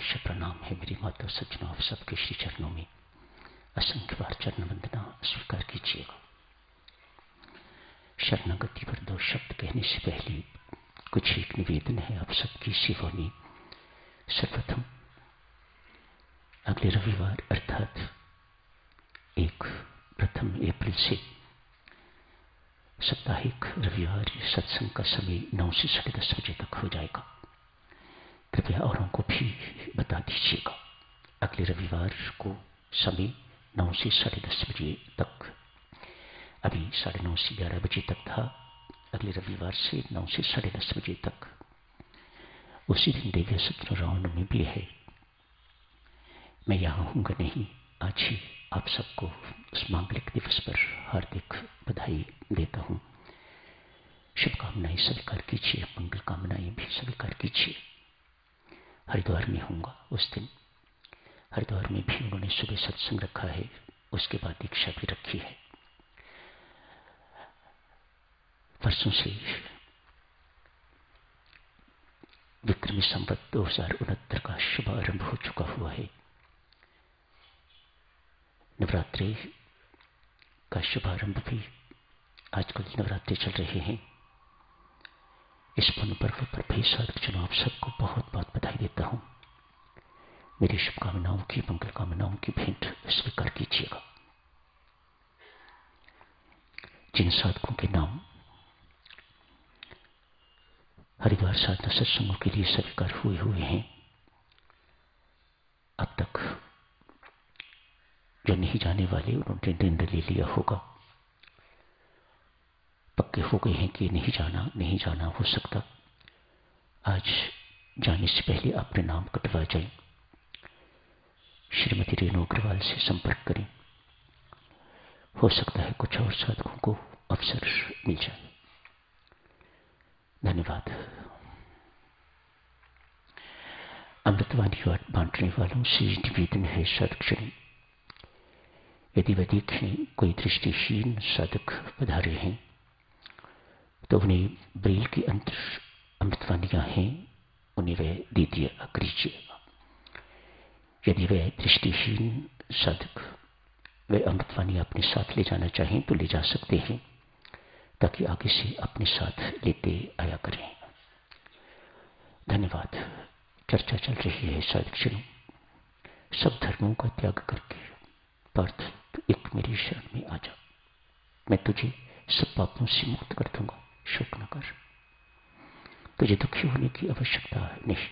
सहर्ष प्रणाम है मेरी माता सज्जनों, आप सबके श्री चरणों में असंख्य बार चरण वंदना स्वीकार कीजिएगा। शरणागति पर दो शब्द कहने से पहले कुछ एक निवेदन है आप सबकी सेवा में। सर्वप्रथम अगले रविवार अर्थात 1 अप्रैल से साप्ताहिक रविवार सत्संग का समय 9 से 10:30 बजे तक हो जाएगा। कृपया औरों को भी बता दीजिएगा। अगले रविवार को समय 9 से 10:30 बजे तक, अभी 9:30 से 11 बजे तक था। अगले रविवार से 9 से 10:30 बजे तक। उसी दिन देवी सत्यनारायण भी है। मैं यहाँ हूँगा नहीं। आज ही आप सबको उस मांगलिक दिवस पर हार्दिक बधाई देता हूँ। शुभकामनाएं स्वीकार कीजिए, मंगल कामनाएं भी स्वीकार कीजिए। हरिद्वार में हूँगा उस दिन। हरिद्वार में भी उन्होंने सुबह सत्संग रखा है, उसके बाद दीक्षा भी रखी है। परसों से विक्रमी संवत 2069 का शुभारंभ हो चुका हुआ है। नवरात्रि का शुभारंभ भी, आजकल नवरात्रि चल रहे हैं। इस पुण्य पर्व पर भी साधक आप सबको बहुत बहुत बधाई देता हूँ। मेरी शुभकामनाओं की, मंगल कामनाओं की भेंट स्वीकार कीजिएगा। जिन साधकों के नाम हरिद्वार साधना सत्संगों के लिए स्वीकार हुए हैं, अब तक जो नहीं जाने वाले उन्होंने निर्णय ले लिया होगा, पक्के हो गए हैं कि नहीं जाना हो सकता। आज जाने से पहले अपने नाम कटवा जाए। श्रीमती रेणु अग्रवाल से संपर्क करें। हो सकता है कुछ और साधकों को अवसर मिल जाए। धन्यवाद। अमृतवाणी बांटने वालों से निवेदन है साधक, यदि वे देखें कोई दृष्टिहीन साधक पधारे हैं तो उन्हें ब्रेल के अंदर अमृतवाणियां हैं, उन्हें वे दे दिया करिएगा। यदि वे दृष्टिहीन साधक वे अमृतवाणी अपने साथ ले जाना चाहें तो ले जा सकते हैं, ताकि आगे से अपने साथ लेते आया करें। धन्यवाद। चर्चा चल रही है साधक, सब धर्मों का त्याग करके पार्थ तो एक मेरी शरण में आ जा, मैं तुझे सब पापों से मुक्त कर दूंगा। शोक न कर, तुझे दुखी होने की आवश्यकता नहीं।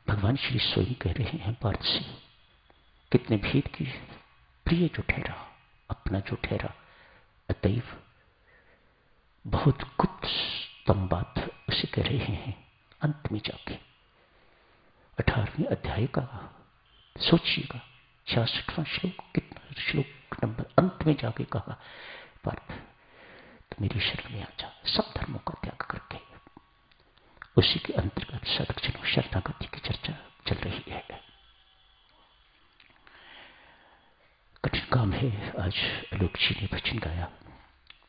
भगवान श्री स्वयं कह रहे हैं पार्थ से, कितने भेद की प्रिय जो ठहरा, अपना जो ठहरा, अतएव बहुत गुप्ततम बात उसे कह रहे हैं। अंत में जाके 18वें अध्याय का सोचिएगा, 66वां श्लोक, कितना श्लोक नंबर, अंत में जाके कहा पार्थ तो मेरी शरण में आ जा, सब धर्मों का त्याग करके। उसी के अंतर्गत साधक शरणागति की चर्चा चल रही है। कठिन काम है। आज आलोक जी ने भजन गाया,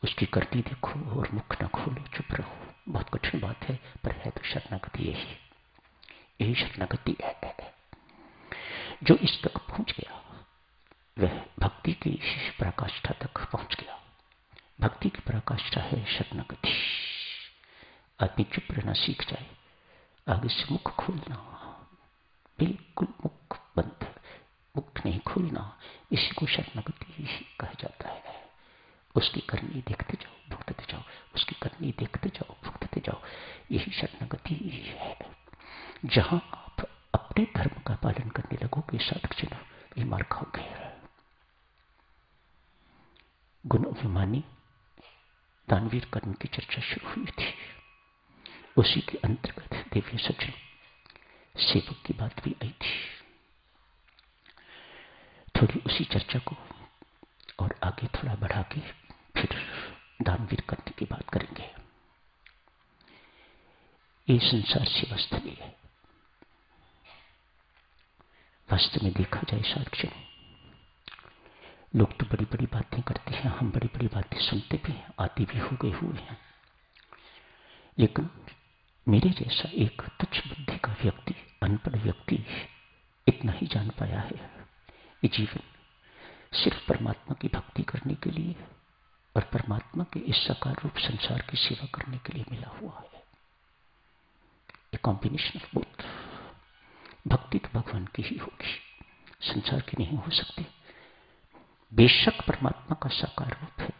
उसकी करनी देखो और मुख न खोलो, चुप रहो। बहुत कठिन बात है, पर है तो शरणागति यही शरणागति है। जो इस तक पहुंच गया वह भक्ति की पराकाष्ठा तक पहुंच गया। भक्ति की पराकाष्ठा है शरणागति। आदमी चुप रहना सीख जाए, आगे से मुख खोलना, बिल्कुल मुख बंद, मुख नहीं खोलना, इसी को शरणागति कहा जाता है। उसकी करनी देखते जाओ, भुगतते जाओ, उसकी करनी देखते जाओ, भुगतते जाओ, यही शरणागति है। जहां आप अपने धर्म का पालन करने लगोगे साधक जन, ये मार खाओगे। गुण अभिमानी दानवीर कर्म की चर्चा शुरू हुई थी, उसी के अंतर्गत दिव्य सज्जन सेवक की बात भी आई थी। थोड़ी उसी चर्चा को और आगे थोड़ा बढ़ा के फिर दानवीर कर्म की बात करेंगे। ये संसार सेवा स्थली है। वास्तव में देखा जाए साधक, लोग तो बड़ी बड़ी बातें करते हैं, हम बड़ी बड़ी बातें सुनते भी हैं, आदि भी हो गए हुए हैं। लेकिन मेरे जैसा एक तुच्छ बुद्धि का व्यक्ति अनपढ़ व्यक्ति इतना ही जान पाया है, ये जीवन सिर्फ परमात्मा की भक्ति करने के लिए और परमात्मा के इस साकार रूप संसार की सेवा करने के लिए मिला हुआ है। A combination of both. भक्ति तो भगवान की ही होगी, संसार की नहीं हो सकती। बेशक परमात्मा का साकार रूप है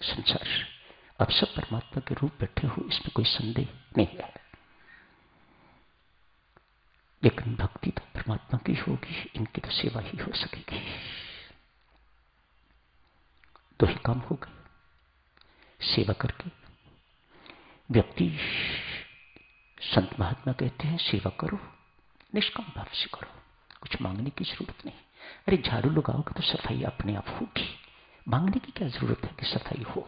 संसार, अब सब परमात्मा के रूप बैठे हो, इसमें कोई संदेह नहीं है, लेकिन भक्ति तो परमात्मा की होगी, इनकी तो सेवा ही हो सकेगी। तो ही काम हो गए। सेवा करके व्यक्ति, संत महात्मा कहते हैं सेवा करो निष्काम भाव से करो, कुछ मांगने की जरूरत नहीं। अरे झाड़ू लगाओगे तो सफाई अपने आप होगी, मांगने की क्या जरूरत है कि सफाई हो।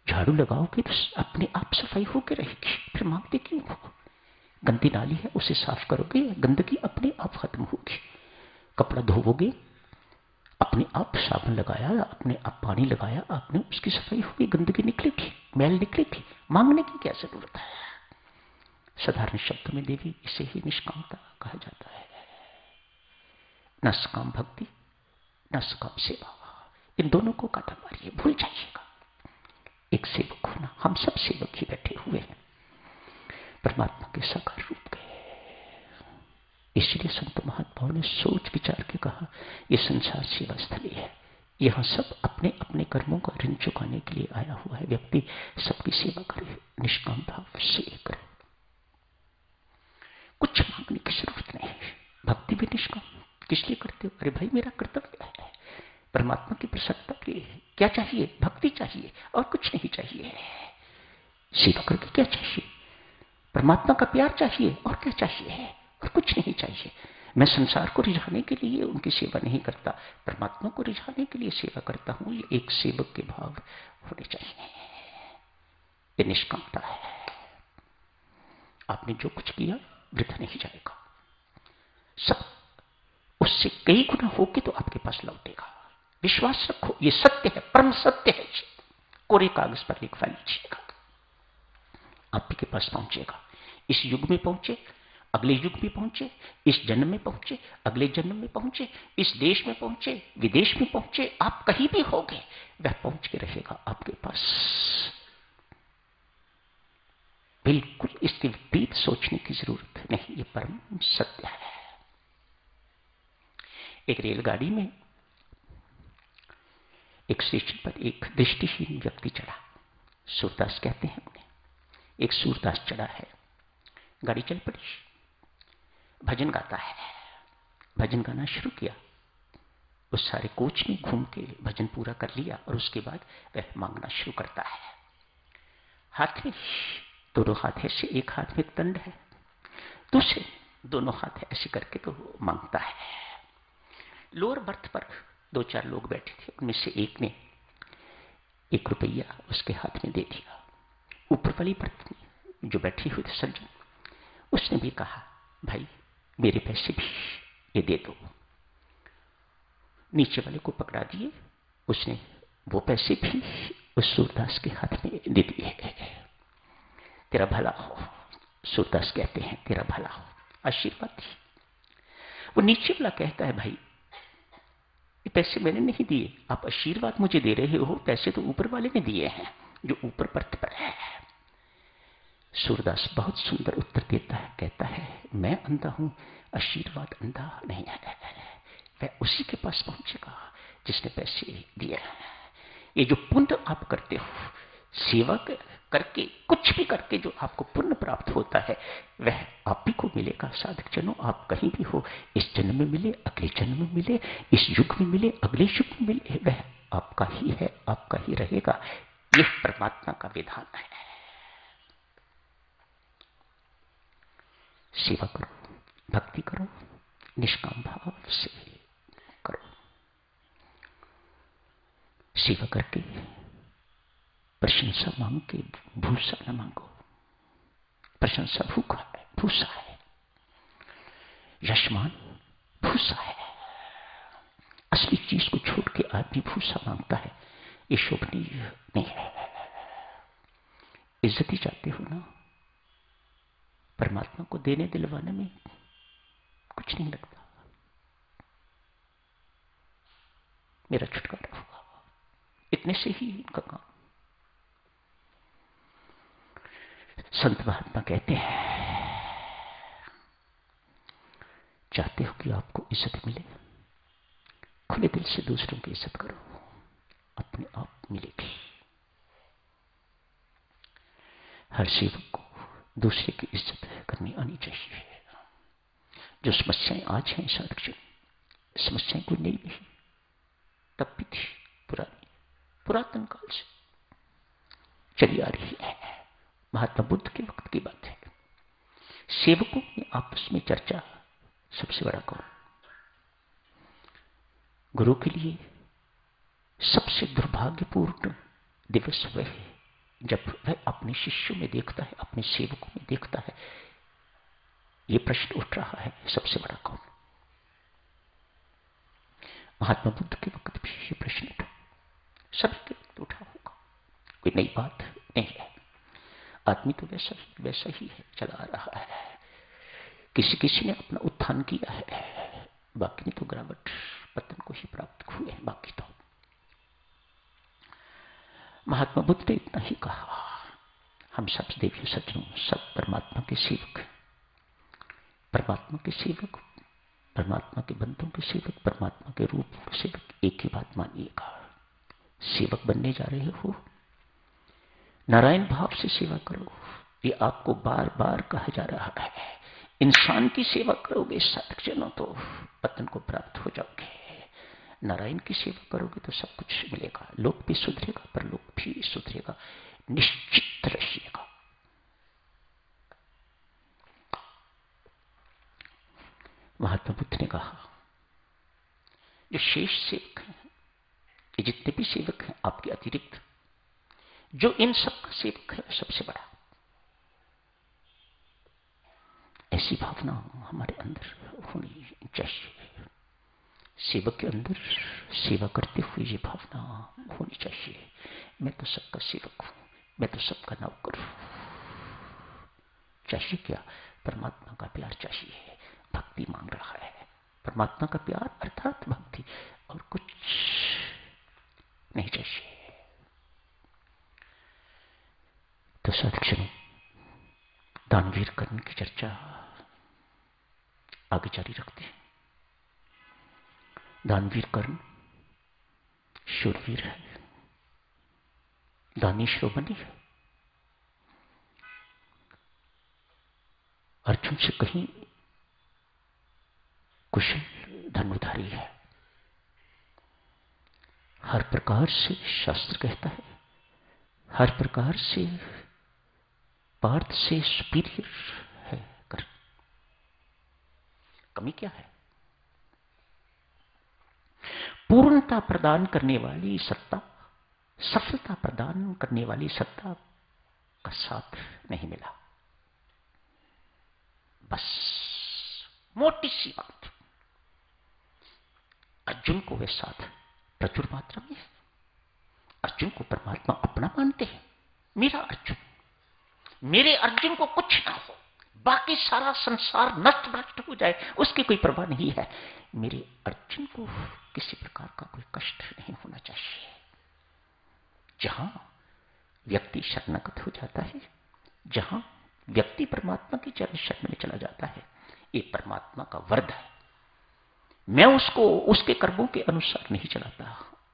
झाड़ू लगाओगे तो अपने आप सफाई होकर रहेगी, फिर मांगते क्यों हो। गंदी नाली है उसे साफ करोगे, गंदगी अपने आप खत्म होगी। कपड़ा धोवोगे, अपने आप साबुन लगाया, अपने आप पानी लगाया, आपने उसकी सफाई होगी, गंदगी निकलेगी, मैल निकलेगी, मांगने की क्या जरूरत है। साधारण शब्द में देवी, इसे ही निष्कामता कहा जाता है। न सकाम भक्ति न सकाम सेवा, इन दोनों को काटा मारिए, भूल जाइएगा। एक सेवक होना, हम सब सेवक ही बैठे हुए हैं परमात्मा के साकार रूप के। इसलिए संत महात्माओं ने सोच विचार के कहा, यह संसार सेवा स्थली है, यहां सब अपने अपने कर्मों का ऋण चुकाने के लिए आया हुआ है। व्यक्ति सबकी सेवा करे, निष्काम भाव से करे, कुछ मांगने की जरूरत नहीं है। भक्ति भी निष्काम किस लिए करते हो? अरे भाई मेरा कर्तव्य है, परमात्मा की प्रसन्नता के लिए। क्या चाहिए? भक्ति चाहिए और कुछ नहीं चाहिए। सेवा करके क्या चाहिए? परमात्मा का प्यार चाहिए और क्या चाहिए? और कुछ नहीं चाहिए। मैं संसार को रिझाने के लिए उनकी सेवा नहीं करता, परमात्मा को रिझाने के लिए सेवा करता हूं। ये एक सेवक के भाव होने चाहिए, ये निष्कामता है। आपने जो कुछ किया वृथा नहीं जाएगा, सब उससे कई गुना होके तो आपके पास लौटेगा। विश्वास रखो, ये सत्य है, परम सत्य है। कोरे कागज पर लिखवा लीजिएगा, आपके पास पहुंचेगा। इस युग में पहुंचे, अगले युग में पहुंचे, इस जन्म में पहुंचे, अगले जन्म में पहुंचे, इस देश में पहुंचे, विदेश में पहुंचे, आप कहीं भी होंगे वह पहुंच के रहेगा आपके पास। बिल्कुल इसके विपरीत सोचने की जरूरत नहीं, ये परम सत्य है। एक रेलगाड़ी में एक स्टेशन पर एक दृष्टिहीन व्यक्ति चढ़ा, सूरदास कहते हैं उन्हें। एक सूरदास चढ़ा है, गाड़ी चल पड़ी, भजन गाता है। भजन गाना शुरू किया, उस सारे कोच में घूम के भजन पूरा कर लिया और उसके बाद वह मांगना शुरू करता है। हाथ में दोनों हाथ है, से एक हाथ में दंड है, दूसरे दोनों हाथ ऐसे करके तो मांगता है। लोअर बर्थ पर दो चार लोग बैठे थे, उनमें से एक ने 1 रुपया उसके हाथ में दे दिया। ऊपर वाली बर्थ में जो बैठी हुई थी सज्जन, उसने भी कहा भाई मेरे पैसे भी ये दे दो। नीचे वाले को पकड़ा दिए, उसने वो पैसे भी उस सूरदास के हाथ में दे दिए। तेरा भला हो, सूरदास कहते हैं तेरा भला हो, आशीर्वाद दी। वो नीचे वाला कहता है भाई ये पैसे मैंने नहीं दिए, आप आशीर्वाद मुझे दे रहे हो, पैसे तो ऊपर वाले ने दिए हैं जो ऊपर बर्थ पर है। सूरदास बहुत सुंदर उत्तर देता है, कहता है मैं अंधा हूं, आशीर्वाद अंधा नहीं है, वह उसी के पास पहुंचेगा जिसने पैसे दिए हैं। ये जो पुण्य आप करते हो, सेवा करके कुछ भी करके जो आपको पुण्य प्राप्त होता है वह आप ही को मिलेगा। साधक जनों, आप कहीं भी हो, इस जन्म में मिले, अगले जन्म में मिले, इस युग में मिले, अगले युग में मिले, वह आपका ही है, आपका ही रहेगा। यह परमात्मा का विधान है। सेवा करो, भक्ति करो, निष्काम भाव से करो। सेवा करके प्रशंसा मांग के भूसा न मांगो। प्रशंसा भूखा है, भूसा है, यशमान भूसा है। असली चीज को छोड़ के आदमी भूसा मांगता है, ये शोभनीय नहीं है। इज्जत ही चाहते हो ना, परमात्मा को देने दिलवाने में कुछ नहीं लगता। मेरा छुटकारा होगा, इतने से ही इनका काम। संत महात्मा कहते हैं, चाहते हो कि आपको इज्जत मिले, खुले दिल से दूसरों की इज्जत करो, अपने आप मिलेगी। हर सेवक को दूसरे की इज्जत करनी आनी चाहिए। जो समस्याएं आज हैं साधक, समस्याएं कोई नई नहीं, तब भी थी, पुरानी, पुरातन काल से चली आ रही है। महात्मा बुद्ध के वक्त की बात है। सेवकों में आपस में चर्चा, सबसे बड़ा कौन? गुरु के लिए सबसे दुर्भाग्यपूर्ण दिवस वह है जब वह अपने शिष्यों में देखता है, अपने सेवकों में देखता है, यह प्रश्न उठ रहा है, सबसे बड़ा कौन? महात्मा बुद्ध के वक्त भी यह प्रश्न उठा, सभी के वक्त उठा होगा, कोई नई बात नहीं है। आदमी तो वैसा ही है, चला आ रहा है। किसी किसी ने अपना उत्थान किया है, बाकी ने तो गिरावट, पतन को ही प्राप्त हुए हैं। बाकी तो महात्मा बुद्ध ने इतना ही कहा, हम सब देवियों सज्जनों, सब परमात्मा के सेवक हैं, परमात्मा के सेवक, परमात्मा के बंदों के सेवक, परमात्मा के रूप के सेवक। एक ही बात मानिएगा, सेवक बनने जा रहे हो, नारायण भाव से सेवा करो। ये आपको बार बार कहा जा रहा है। इंसान की सेवा करोगे साधक जनों तो पतन को प्राप्त हो जाओगे, नारायण की सेवा करोगे तो सब कुछ मिलेगा। लोक भी सुधरेगा, परलोक भी सुधरेगा, निश्चित रहिएगा। महात्मा बुद्ध ने कहा, जो शेष सेवक हैं, ये जितने भी सेवक हैं आपके अतिरिक्त, जो इन सबका सेवक है सबसे बड़ा। ऐसी भावना हमारे अंदर होनी चाहिए। सेवक के अंदर सेवा करते हुए ये भावना होनी चाहिए, मैं तो सबका सेवक हूं, मैं तो सबका नौकर हूं। चाहिए क्या? परमात्मा का प्यार चाहिए। भक्ति मांग रहा है, परमात्मा का प्यार अर्थात भक्ति, और कुछ नहीं चाहिए। तो साधक, दानवीर कर्ण की चर्चा आगे जारी रखते हैं। दानवीर कर्ण शूरवीर है, दानी श्रोमणी है, अर्जुन से कहीं कुशल धनुधारी है। हर प्रकार से शास्त्र कहता है, हर प्रकार से पार्थ से सुपीरियर है कर्ण। कमी क्या है? पूर्णता प्रदान करने वाली सत्ता, सफलता प्रदान करने वाली सत्ता का साथ नहीं मिला, बस मोटी सी बात। अर्जुन को वे साथ प्रचुर मात्रा में है। अर्जुन को परमात्मा अपना मानते हैं। मेरा अर्जुन, मेरे अर्जुन को कुछ ना हो, बाकी सारा संसार नष्ट भ्रष्ट हो जाए, उसकी कोई परवाह नहीं है। मेरे अर्जुन को किसी प्रकार का कोई कष्ट नहीं होना चाहिए। जहां व्यक्ति शरणागत हो जाता है, जहां व्यक्ति परमात्मा की चरण शरण में चला जाता है, ये परमात्मा का वरद है। मैं उसको उसके कर्मों के अनुसार नहीं चलाता,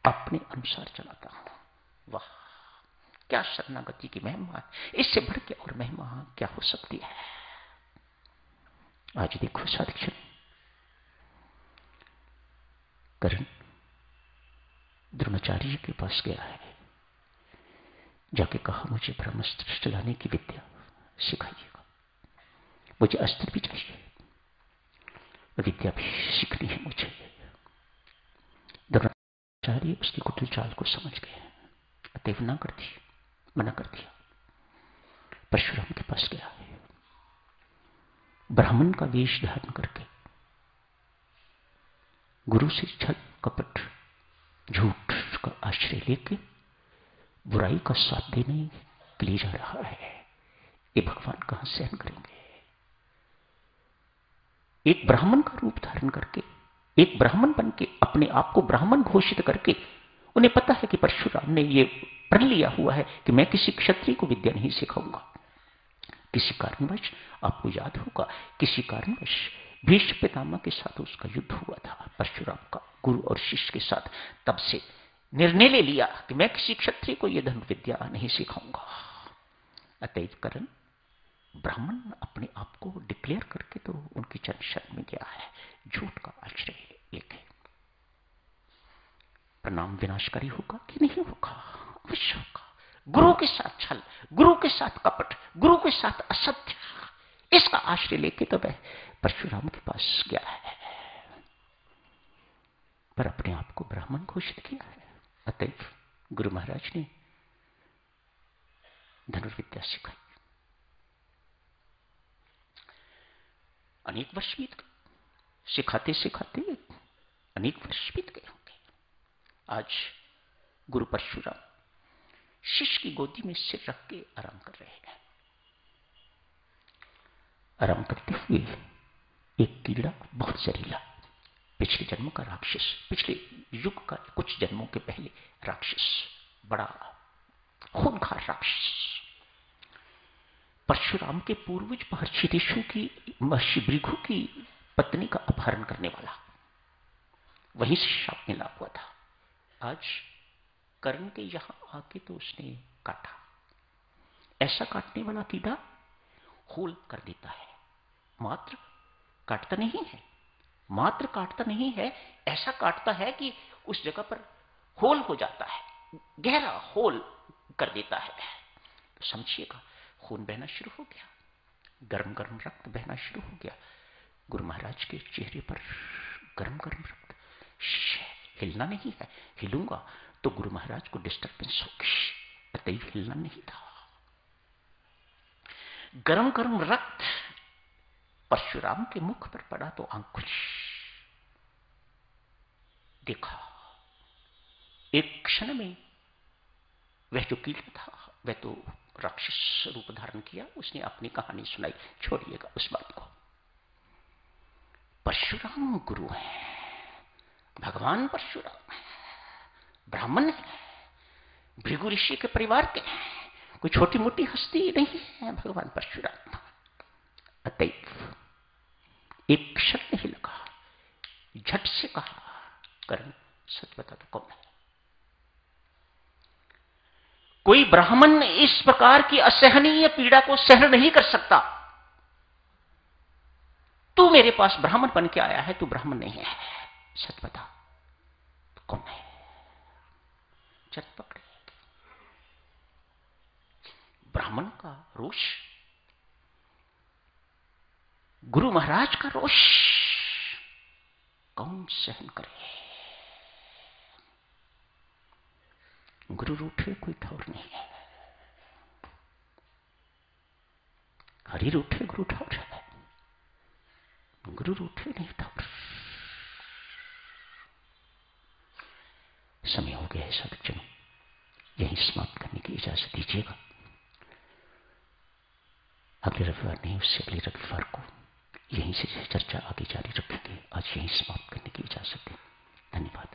अपने अनुसार चलाता हूं। वाह, क्या शरणागति की महिमा है! इससे बढ़ के और महिमा क्या हो सकती है? आज देखो साधक, कर्ण द्रोणाचार्य के पास गया है, जाके कहा मुझे ब्रह्मास्त्र चलाने की विद्या सिखाइएगा, मुझे अस्त्र भी चाहिए, विद्या भी सीखनी है मुझे। द्रोणाचार्य उसकी कुटिल चाल को समझ गए, अतएव ना कर दी, मना कर दिया। परशुराम के पास गया है, ब्राह्मण का वेश धारण करके गुरु से छल कपट झूठ का आश्रय लेके बुराई का साथ देने के लिए जा रहा है। ये भगवान कहां सहन करेंगे? एक ब्राह्मण का रूप धारण करके, एक ब्राह्मण बन के, अपने आप को ब्राह्मण घोषित करके, उन्हें पता है कि परशुराम ने ये प्रण लिया हुआ है कि मैं किसी क्षत्रिय को विद्या नहीं सिखाऊंगा। किसी कारणवश, आपको याद होगा, किसी कारणवश भीष्म पितामह के साथ उसका युद्ध हुआ था परशुराम का, गुरु और शिष्य के साथ। तब से निर्णय ले लिया कि मैं किसी क्षत्रिय को यह धनुर्विद्या नहीं सिखाऊंगा। अतएव करण ब्राह्मण अपने आप को डिक्लेयर करके तो उनकी चरण शरण में गया है, झूठ का आश्रय लेके। प्रणाम विनाशकारी होगा कि नहीं होगा? अवश्य होगा। गुरु के साथ छल, गुरु के साथ कपट, गुरु के साथ असत्य, इसका आश्रय लेके तो वह परशुराम के पास गया है, पर अपने आप को ब्राह्मण घोषित किया है। अतएव गुरु महाराज ने धनुर्विद्या सिखाई। अनेक वर्ष बीत गए, सिखाते सिखाते अनेक वर्ष बीत गए होंगे। आज गुरु परशुराम शिष्य की गोदी में सिर रख के आराम कर रहे हैं। आराम करते हुए एक कीड़ा, बहुत जहरीला, पिछले जन्म का राक्षस, पिछले युग का कुछ जन्मों के पहले राक्षस, बड़ा खूंखार राक्षस, परशुराम के पूर्वज महर्षि ऋषु की, महर्षि भृगु की पत्नी का अपहरण करने वाला, वहीं से शाप मिला हुआ था। आज कर्ण के यहां आके तो उसने काटा। ऐसा काटने वाला कीड़ा होल कर देता है, मात्र काटता नहीं है, मात्र काटता नहीं है, ऐसा काटता है कि उस जगह पर होल हो जाता है, गहरा होल कर देता है। तो समझिएगा, खून बहना शुरू हो गया, गर्म गर्म रक्त बहना शुरू हो गया। गुरु महाराज के चेहरे पर गर्म गर्म रक्त, हिलना नहीं है, हिलूंगा तो गुरु महाराज को डिस्टर्बेंस होगी, अतएव हिलना नहीं था। गर्म गर्म रक्त परशुराम के मुख पर पड़ा तो अंकुश देखा। एक क्षण में वह जो कीड़ा था वह तो राक्षस रूप धारण किया, उसने अपनी कहानी सुनाई। छोड़िएगा उस बात को। परशुराम गुरु है, भगवान परशुराम है, ब्राह्मण है, भृगु ऋषि के परिवार के हैं, कोई छोटी मोटी हस्ती नहीं है भगवान परशुराम। अतएव एक क्षण नहीं लगा, झट से कहा, कर्ण सच बता तो कौन है? कोई ब्राह्मण इस प्रकार की असहनीय पीड़ा को सहन नहीं कर सकता। तू मेरे पास ब्राह्मण बन के आया है, तू ब्राह्मण नहीं है, सच बता तो कौन है? चट पकड़े। ब्राह्मण का रोष, गुरु महाराज का रोष कौन सहन करे? गुरु रूठे कोई ठौर नहीं है, हरि रूठे गुरु ठौर है, गुरु रूठे नहीं ठौर। समय हो गया है सज्जनों, यही समाप्त करने की इजाजत दीजिएगा। अगले रविवार नहीं, उससे अगले रविवार को यहीं से चर्चा आगे जारी रखेंगे। आज यहीं समाप्त करने की इजाजत दें। धन्यवाद।